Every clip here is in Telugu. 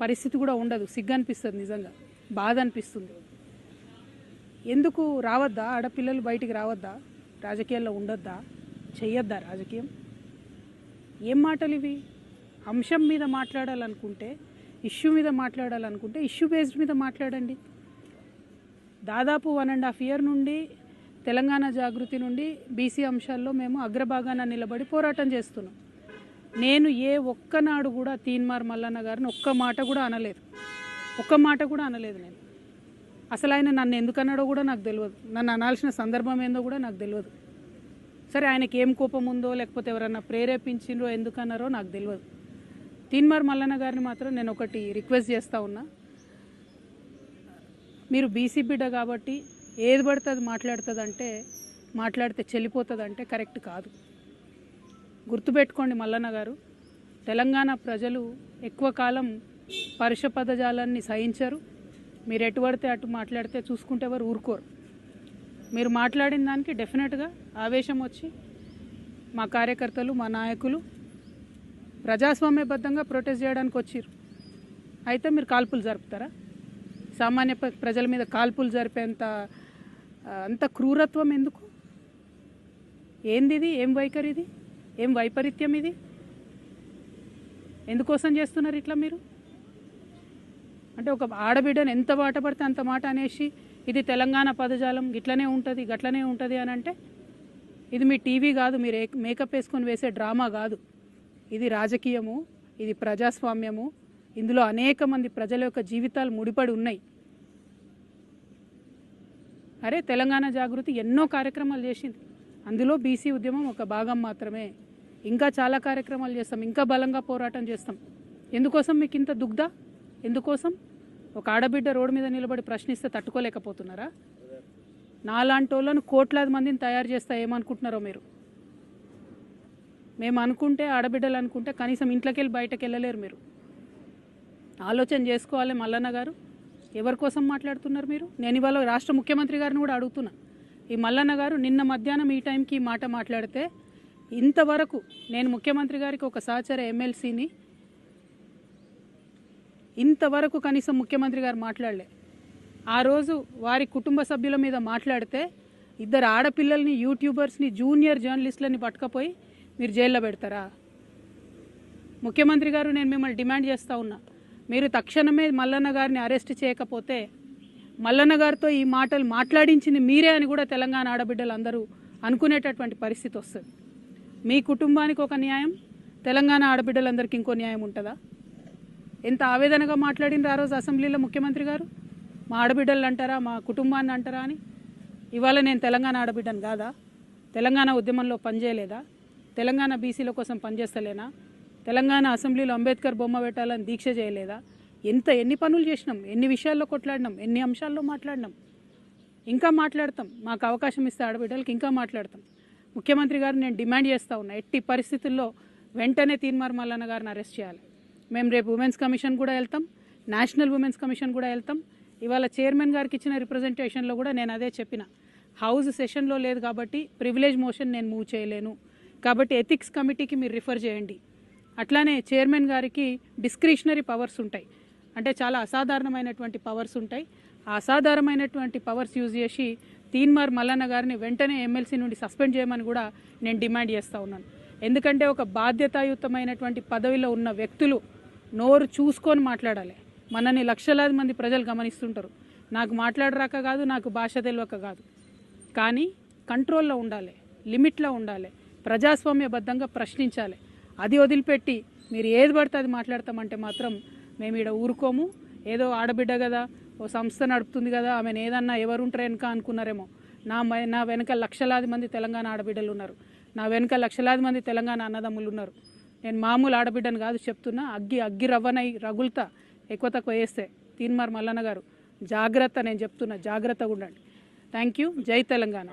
పరిస్థితి కూడా ఉండదు. సిగ్గు అనిపిస్తుంది, నిజంగా బాధ అనిపిస్తుంది. ఎందుకు రావద్దా? ఆడపిల్లలు బయటికి రావద్దా? రాజకీయాల్లో ఉండొద్దా? చెయ్యొద్దా రాజకీయం? ఏం మాటలు ఇవి? అంశం మీద మాట్లాడాలనుకుంటే, ఇష్యూ మీద మాట్లాడాలనుకుంటే ఇష్యూ బేస్డ్ మీద మాట్లాడండి. దాదాపు 1.5 year నుండి తెలంగాణ జాగృతి నుండి బీసీ అంశాల్లో మేము అగ్రభాగాన నిలబడి పోరాటం చేస్తున్నాం. నేను ఏ ఒక్కనాడు కూడా తీన్మార్ మల్లన్న గారిని ఒక్క మాట కూడా అనలేదు. ఒక్క మాట కూడా అనలేదు నేను. అసలు ఆయన నన్ను ఎందుకన్నాడో కూడా నాకు తెలియదు. నన్ను అనాల్సిన సందర్భం ఏందో కూడా నాకు తెలియదు. సరే, ఆయనకి ఏం కోపం ఉందో లేకపోతే ఎవరన్నా ప్రేరేపించిండ్రో ఎందుకన్నారో నాకు తెలియదు. తీన్మార్ మల్లన్న గారిని మాత్రం నేను ఒకటి రిక్వెస్ట్ చేస్తూ ఉన్నా. మీరు బీసీ బిడ్డ కాబట్టి ఏది పడితే అది మాట్లాడితే చెల్లిపోతుందంటే కరెక్ట్ కాదు. గుర్తుపెట్టుకోండి మల్లన్న గారు, తెలంగాణ ప్రజలు ఎక్కువ కాలం పరుష పదజాలాన్ని సహించరు. మీరు ఎటు పడితే అటు మాట్లాడితే చూసుకుంటే ఎవరు ఊరుకోరు. మీరు మాట్లాడిన దానికి డెఫినెట్గా ఆవేశం వచ్చి మా కార్యకర్తలు, మా నాయకులు ప్రజాస్వామ్యబద్ధంగా ప్రొటెస్ట్ చేయడానికి వచ్చారు. అయితే మీరు కాల్పులు జరుపుతారా? సామాన్య ప్రజల మీద కాల్పులు జరిపేంత అంత క్రూరత్వం ఎందుకు? ఏంది ఇది? ఏం వైఖరి ఇది? ఏం వైపరీత్యం ఇది? ఎందుకోసం చేస్తున్నారు ఇట్లా మీరు? అంటే ఒక ఆడబిడ్డను ఎంత మాట పడితే అంత మాట అనేసి ఇది తెలంగాణ పదజాలం ఇట్లనే ఉంటుంది గట్లనే ఉంటుంది అని అంటే ఇది మీ టీవీ కాదు, మీరు మేకప్ వేసుకొని వేసే డ్రామా కాదు. ఇది రాజకీయము, ఇది ప్రజాస్వామ్యము. ఇందులో అనేక మంది ప్రజల యొక్క జీవితాలు ముడిపడి ఉన్నాయి. అరే, తెలంగాణ జాగృతి ఎన్నో కార్యక్రమాలు చేసింది. అందులో బీసీ ఉద్యమం ఒక భాగం మాత్రమే. ఇంకా చాలా కార్యక్రమాలు చేస్తాం, ఇంకా బలంగా పోరాటం చేస్తాం. ఎందుకోసం మీకు ఇంత దుగ్ధ? ఎందుకోసం? ఒక ఆడబిడ్డ రోడ్డు మీద నిలబడి ప్రశ్నిస్తే తట్టుకోలేకపోతున్నారా? నాలాంటి వాళ్ళను కోట్లాది మందిని తయారు చేస్తా ఏమనుకుంటున్నారో మీరు? మేము అనుకుంటే, ఆడబిడ్డలు అనుకుంటే కనీసం ఇంట్లోకి వెళ్ళి బయటకు వెళ్ళలేరు. మీరు ఆలోచన చేసుకోవాలి మల్లన్న గారు. ఎవరి కోసం మాట్లాడుతున్నారు మీరు? నేను ఇవాళ రాష్ట్ర ముఖ్యమంత్రి గారిని కూడా అడుగుతున్నా. ఈ మల్లన్న గారు నిన్న మధ్యాహ్నం ఈ టైంకి ఈ మాట మాట్లాడితే ఇంతవరకు నేను ముఖ్యమంత్రి గారికి ఒక సహచర ఎమ్మెల్సీని ఇంతవరకు కనీసం ముఖ్యమంత్రి గారు మాట్లాడలే. ఆ రోజు వారి కుటుంబ సభ్యుల మీద మాట్లాడితే 2 ఆడపిల్లల్ని, యూట్యూబర్స్ని, జూనియర్ జర్నలిస్టులని పట్టుకపోయి మీరు జైల్లో పెడతారా? ముఖ్యమంత్రి గారు, నేను మిమ్మల్ని డిమాండ్ చేస్తూ ఉన్నా, మీరు తక్షణమే మల్లన్న గారిని అరెస్ట్ చేయకపోతే మల్లన్న గారితో ఈ మాటలు మాట్లాడించింది మీరే అని కూడా తెలంగాణ ఆడబిడ్డలు అందరూ అనుకునేటటువంటి పరిస్థితి వస్తుంది. మీ కుటుంబానికి ఒక న్యాయం, తెలంగాణ ఆడబిడ్డలందరికీ ఇంకో న్యాయం ఉంటుందా? ఎంత ఆవేదనగా మాట్లాడినారు ఆ రోజు అసెంబ్లీలో ముఖ్యమంత్రి గారు. మా ఆడబిడ్డలు అంటారా, మా కుటుంబాన్ని అంటారా అని. ఇవాళ నేను తెలంగాణ ఆడబిడ్డను కాదా? తెలంగాణ ఉద్యమంలో పనిచేయలేదా? తెలంగాణ బీసీల కోసం పనిచేస్తలేనా? తెలంగాణ అసెంబ్లీలో అంబేద్కర్ బొమ్మ పెట్టాలని దీక్ష చేయలేదా? ఎన్ని పనులు చేసినాం, ఎన్ని విషయాల్లో కొట్లాడినాం, ఎన్ని అంశాల్లో మాట్లాడినాం. ఇంకా మాట్లాడతాం. మాకు అవకాశం ఇస్తే ఆడబిడ్డలకి ఇంకా మాట్లాడతాం. ముఖ్యమంత్రి గారు నేను డిమాండ్ చేస్తూ ఉన్నా, ఎట్టి పరిస్థితుల్లో వెంటనే తీన్మార్ మల్లన్న గారిని అరెస్ట్ చేయాలి. మేము రేపు ఉమెన్స్ కమిషన్ కూడా వెళ్తాం, నేషనల్ ఉమెన్స్ కమిషన్ కూడా వెళ్తాం. ఇవాళ చైర్మన్ గారికి ఇచ్చిన రిప్రజెంటేషన్లో కూడా నేను అదే చెప్పిన. హౌస్ సెషన్లో లేదు కాబట్టి ప్రివిలేజ్ మోషన్ నేను మూవ్ చేయలేను, కాబట్టి ఎథిక్స్ కమిటీకి మీరు రిఫర్ చేయండి. అట్లానే చైర్మన్ గారికి డిస్క్రిషనరీ పవర్స్ ఉంటాయి, అంటే చాలా అసాధారణమైనటువంటి పవర్స్ ఉంటాయి. ఆ అసాధారణమైనటువంటి పవర్స్ యూజ్ చేసి తీన్మార్ మల్లన్న గారిని వెంటనే ఎమ్మెల్సీ నుండి సస్పెండ్ చేయమని కూడా నేను డిమాండ్ చేస్తూ ఉన్నాను. ఎందుకంటే ఒక బాధ్యతాయుతమైనటువంటి పదవిలో ఉన్న వ్యక్తులు నోరు చూసుకొని మాట్లాడాలి. మనని లక్షలాది మంది ప్రజలు గమనిస్తుంటారు. నాకు మాట్లాడరాక కాదు, నాకు భాష తెలియక కాదు, కానీ కంట్రోల్లో ఉండాలి, లిమిట్లో ఉండాలి, ప్రజాస్వామ్యబద్ధంగా ప్రశ్నించాలి. అది వదిలిపెట్టి మీరు ఏది పడితే అది మాట్లాడతామంటే మాత్రం మేము ఇక్కడ ఊరుకోము. ఏదో ఆడబిడ్డ కదా, ఓ సంస్థ నడుపుతుంది కదా, ఆమెను ఏదన్నా ఎవరుంటారు వెనక అనుకున్నారేమో. నా వెనక లక్షలాది మంది తెలంగాణ ఆడబిడ్డలు ఉన్నారు, నా వెనక లక్షలాది మంది తెలంగాణ అన్నదమ్ములు ఉన్నారు. నేను మామూలు ఆడబిడ్డను కాదు చెప్తున్నా. అగ్గి రవ్వనై రగులుతా ఎక్కువ తక్కువ వేస్తే. తీన్మార్ మల్లన్న గారు జాగ్రత్త, నేను చెప్తున్నా, జాగ్రత్తగా ఉండండి. Thank you. జై తెలంగాణ.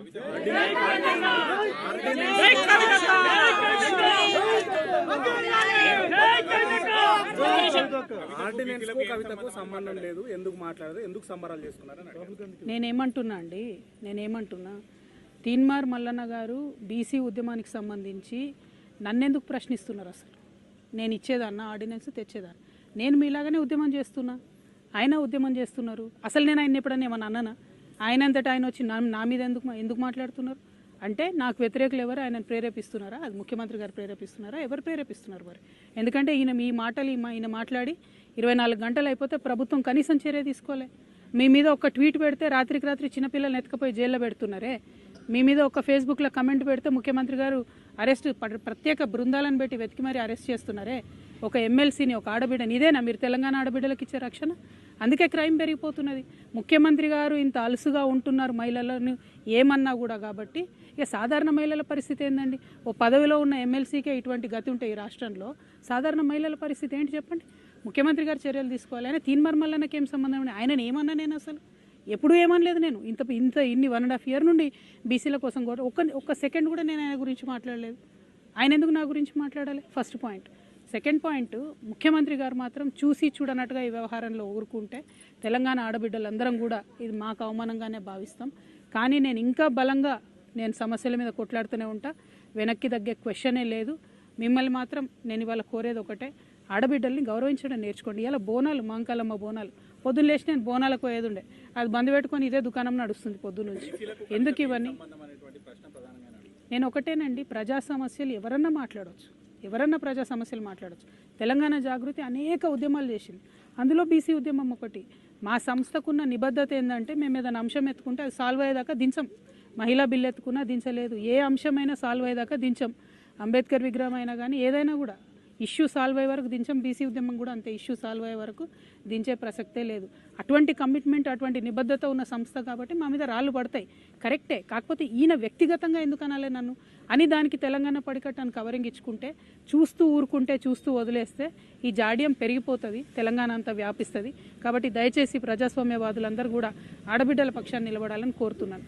నేనేమంటున్నా తీన్మార్ మల్లన్న గారు బీసీ ఉద్యమానికి సంబంధించి నన్నెందుకు ప్రశ్నిస్తున్నారు? అసలు నేను ఇచ్చేదాన్న ఆర్డినెన్స్ తెచ్చేదాన్ని. నేను మీలాగానే ఉద్యమం చేస్తున్నా, ఆయన ఉద్యమం చేస్తున్నారు. అసలు నేను ఆయన ఎప్పుడన్నా ఏమన్నా అన్నానా? ఆయన అంతటా ఆయన వచ్చి నా మీద ఎందుకు మాట్లాడుతున్నారు అంటే నాకు వ్యతిరేకులు ఎవరు ఆయనను ప్రేరేపిస్తున్నారా? అది ముఖ్యమంత్రి గారు ప్రేరేపిస్తున్నారా? ఎవరు ప్రేరేపిస్తున్నారు మరి? ఎందుకంటే ఈయన ఈయన మాట్లాడి 24 గంటలు అయిపోతే ప్రభుత్వం కనీసం చర్య తీసుకోలే. మీ మీద ఒక ట్వీట్ పెడితే రాత్రికి రాత్రి చిన్నపిల్లల్ని ఎత్తుకపోయి జైల్లో పెడుతున్నారే. మీ మీద ఒక ఫేస్బుక్లో కమెంట్ పెడితే ముఖ్యమంత్రి గారు అరెస్ట్ ప్రత్యేక బృందాలను పెట్టి వెతికి మరీ అరెస్ట్ చేస్తున్నారే. ఒక ఎమ్మెల్సీని, ఒక ఆడబిడ్డని, ఇదేనా మీరు తెలంగాణ ఆడబిడ్డలకు ఇచ్చే రక్షణ? అందుకే క్రైమ్ పెరిగిపోతున్నది. ముఖ్యమంత్రి గారు ఇంత అలుసుగా ఉంటున్నారు మహిళలను ఏమన్నా కూడా. కాబట్టి ఇక సాధారణ మహిళల పరిస్థితి ఏందండి? ఓ పదవిలో ఉన్న ఎమ్మెల్సీకే ఇటువంటి గతి ఉంటే ఈ రాష్ట్రంలో సాధారణ మహిళల పరిస్థితి ఏంటి చెప్పండి? ముఖ్యమంత్రి గారు చర్యలు తీసుకోవాలి. ఆయన తీన్మర్మల్లకి ఏం సంబంధం అండి? ఆయనను ఏమన్నా నేను అసలు ఎప్పుడు ఏమనలేదు. నేను ఇన్ని 1.5 year నుండి బీసీల కోసం కూడా ఒక్క సెకండ్ కూడా నేను ఆయన గురించి మాట్లాడలేదు. ఆయన ఎందుకు నా గురించి మాట్లాడాలి? First point. సెకండ్ పాయింట్, ముఖ్యమంత్రి గారు మాత్రం చూసి చూడనట్టుగా ఈ వ్యవహారంలో ఊరుకుంటే తెలంగాణ ఆడబిడ్డలందరం కూడా ఇది మాకు అవమానంగానే భావిస్తాం. కానీ నేను ఇంకా బలంగా సమస్యల మీద కొట్లాడుతూనే ఉంటా. వెనక్కి తగ్గే క్వశ్చనే లేదు. మిమ్మల్ని మాత్రం నేను ఇవాళ కోరేది ఒకటే, ఆడబిడ్డల్ని గౌరవించడం నేర్చుకోండి. ఇలా బోనాలు, మాంకాలమ్మ బోనాలు, పొద్దున్న లేచి నేను బోనాలకు పోయేదుండే, అది బంద్ పెట్టుకొని ఇదే దుకాణం నడుస్తుంది పొద్దున్న నుంచి. ఎందుకు ఇవన్నీ? నేను ఒకటేనండి, ప్రజా సమస్యలు ఎవరన్నా మాట్లాడవచ్చు, ఎవరన్నా ప్రజా సమస్యలు మాట్లాడవచ్చు. తెలంగాణ జాగృతి అనేక ఉద్యమాలు చేసింది, అందులో బీసీ ఉద్యమం ఒకటి. మా సంస్థకున్న నిబద్ధత ఏంటంటే మేము ఏదైనా అంశం ఎత్తుకుంటే అది సాల్వ్ అయ్యేదాకా దించం. మహిళా బిల్లు ఎత్తుకున్నా దించలేదు, ఏ అంశమైనా సాల్వ్ అయ్యేదాకా దించం. అంబేద్కర్ విగ్రహం అయినా కానీ ఏదైనా కూడా ఇష్యూ సాల్వ్ అయ్యే వరకు దించం. బీసీ ఉద్యమం కూడా అంతే, ఇష్యూ సాల్వ్ అయ్యే వరకు దించే ప్రసక్తే లేదు. అటువంటి కమిట్మెంట్, అటువంటి నిబద్ధత ఉన్న సంస్థ కాబట్టి మా మీద రాళ్ళు పడతాయి, కరెక్టే. కాకపోతే ఈయన వ్యక్తిగతంగా ఎందుకు అనాలి నన్ను అని దానికి తెలంగాణ పడికట్టాను కవరింగ్ ఇచ్చుకుంటే, చూస్తూ ఊరుకుంటే, చూస్తూ వదిలేస్తే ఈ జాడ్యం పెరిగిపోతుంది, తెలంగాణ అంతా వ్యాపిస్తుంది. కాబట్టి దయచేసి ప్రజాస్వామ్యవాదులందరూ కూడా ఆడబిడ్డల పక్షాన్ని నిలబడాలని కోరుతున్నాను.